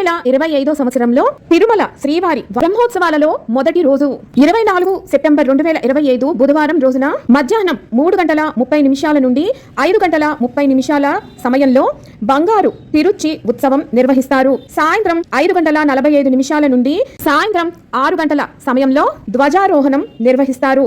2025 సంవత్సరంలో తిరుమల శ్రీవారి బ్రహ్మోత్సవాలలో మొదటి రోజు 24 సెప్టెంబర్ 2025 బుధవారం రోజున మధ్యాహ్నం 3:30 నుండి 5:30 సమయంలో బంగారు తిరుచి ఉత్సవం నిర్వహిస్తారు. సాయంత్రం 5:45 నుండి సాయంత్రం 6 సమయంలో ధ్వజారోహణం నిర్వహిస్తారు.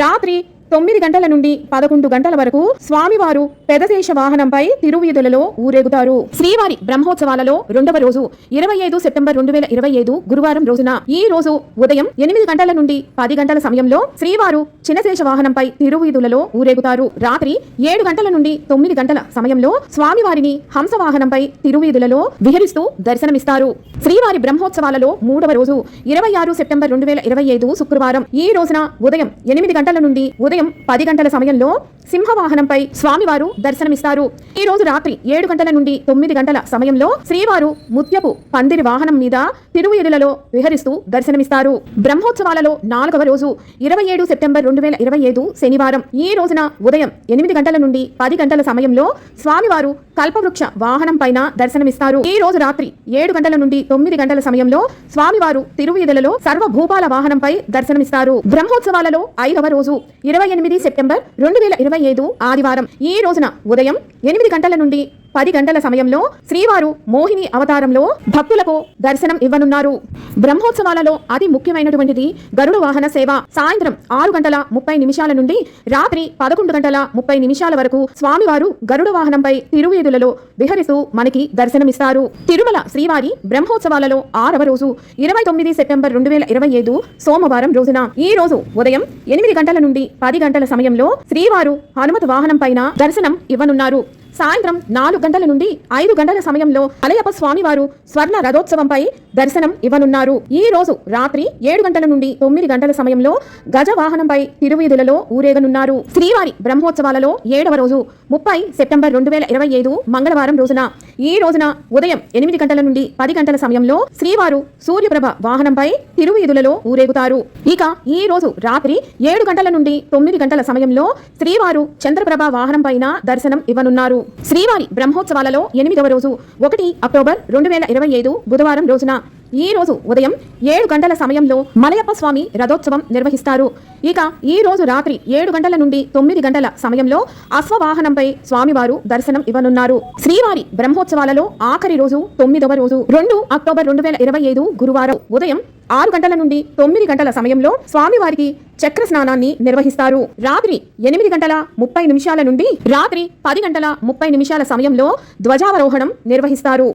రాత్రి 9 గంటల నుండి 11 గంటల వరకు స్వామివారు పెదశేష వాహనంపై తిరువీధులలో ఊరేగుతారు. శ్రీవారి బ్రహ్మోత్సవాలలో రెండవ రోజు 25 సెప్టెంబర్ 2025 గురువారం రోజున ఈ రోజు ఉదయం 8 గంటల నుండి 10 గంటల సమయంలో శ్రీవారు చినశేష వాహనంపై తిరువీధులలో ఊరేగుతారు. రాత్రి 7 గంటల నుండి 9 గంటల సమయంలో స్వామివారిని హంస వాహనంపై తిరువీధులలో విహరిస్తూ దర్శనమిస్తారు. శ్రీవారి బ్రహ్మోత్సవాలలో మూడవ రోజు 26 సెప్టెంబర్ 2025 శుక్రవారం ఈ రోజున ఉదయం 8 గంటల నుండి ఉదయం 10 గంటల సమయంలో సింహవాహనంపై స్వామివారు దర్శనమిస్తారు. ఈ రోజు రాత్రి 7 గంటల నుండి 9 గంటల సమయంలో శ్రీవారు ముత్యపు పందిరి వాహనం మీద తిరువీధులలో విహరిస్తూ దర్శనమిస్తారు. బ్రహ్మోత్సవాలలో నాలుగవ రోజు 27 సెప్టెంబర్ 2025 శనివారం ఈ రోజున ఉదయం 8 గంటల నుండి 10 గంటల సమయంలో స్వామివారు కల్పవృక్ష వాహనం పైన దర్శనమిస్తారు. ఈ రోజు రాత్రి 7 గంటల నుండి 9 గంటల సమయంలో స్వామివారు తిరువీధులలో సర్వభూపాల వాహనంపై దర్శనమిస్తారు. బ్రహ్మోత్సవాలలో ఐదవ రోజు 28 సెప్టెంబర్ 2025 ఆదివారం ఈ రోజున ఉదయం 8 గంటల నుండి 10 గంటల సమయంలో శ్రీవారు మోహిని అవతారంలో భక్తులకు దర్శనం ఇవ్వనున్నారు. బ్రహ్మోత్సవాలలో అతి ముఖ్యమైనటువంటిది గరుడ వాహన సేవ. సాయంత్రం 6:30 నుండి రాత్రి 11:30 వరకు స్వామివారు గరుడ వాహనంపై తిరువీధులలో విహరిస్తూ మనకి దర్శనమిస్తారు. తిరుమల శ్రీవారి బ్రహ్మోత్సవాలలో ఆరవ రోజు 29 సెప్టెంబర్ 2025 సోమవారం రోజున ఈ రోజు ఉదయం 8 గంటల నుండి 10 గంటల సమయంలో శ్రీవారు హనుమత్ వాహనం పైన దర్శనం ఇవ్వనున్నారు. సాయంత్రం 4 గంటల నుండి 5 గంటల సమయంలో అలయప్ప స్వామివారు స్వర్ణ రథోత్సవంపై దర్శనం ఇవ్వనున్నారు. ఈ రోజు రాత్రి 7 గంటల నుండి 9 గంటల సమయంలో గజ వాహనంపై తిరువీధులలో ఊరేగనున్నారు. శ్రీవారి బ్రహ్మోత్సవాలలో 7వ రోజు 30 సెప్టెంబర్ 2025 మంగళవారం రోజున ఈ రోజున ఉదయం 8 గంటల నుండి 10 గంటల సమయంలో శ్రీవారు సూర్యప్రభ వాహనంపై తిరువీధులలో ఊరేగుతారు. ఇక ఈ రోజు రాత్రి 7 గంటల నుండి 9 గంటల సమయంలో శ్రీవారు చంద్రప్రభ వాహనం పైన దర్శనం ఇవ్వనున్నారు. శ్రీవారి బ్రహ్మోత్సవాలలో 8వ రోజు 1 అక్టోబర్ 2025 బుధవారం రోజున ఈ రోజు ఉదయం 7 గంటల సమయంలో మలయప్ప స్వామి రథోత్సవం నిర్వహిస్తారు. ఇక ఈ రోజు రాత్రి 7 గంటల నుండి 9 గంటల సమయంలో అశ్వవాహనంపై స్వామివారు దర్శనం ఇవ్వనున్నారు. శ్రీవారి బ్రహ్మోత్సవాలలో ఆఖరి రోజు 9వ రోజు 2 అక్టోబర్ 2025 గురువారం ఉదయం 6 గంటల నుండి 9 గంటల సమయంలో స్వామివారికి చక్ర స్నానాన్ని నిర్వహిస్తారు. రాత్రి 8:30 నుండి రాత్రి 10:30 సమయంలో ధ్వజావరోహణం నిర్వహిస్తారు.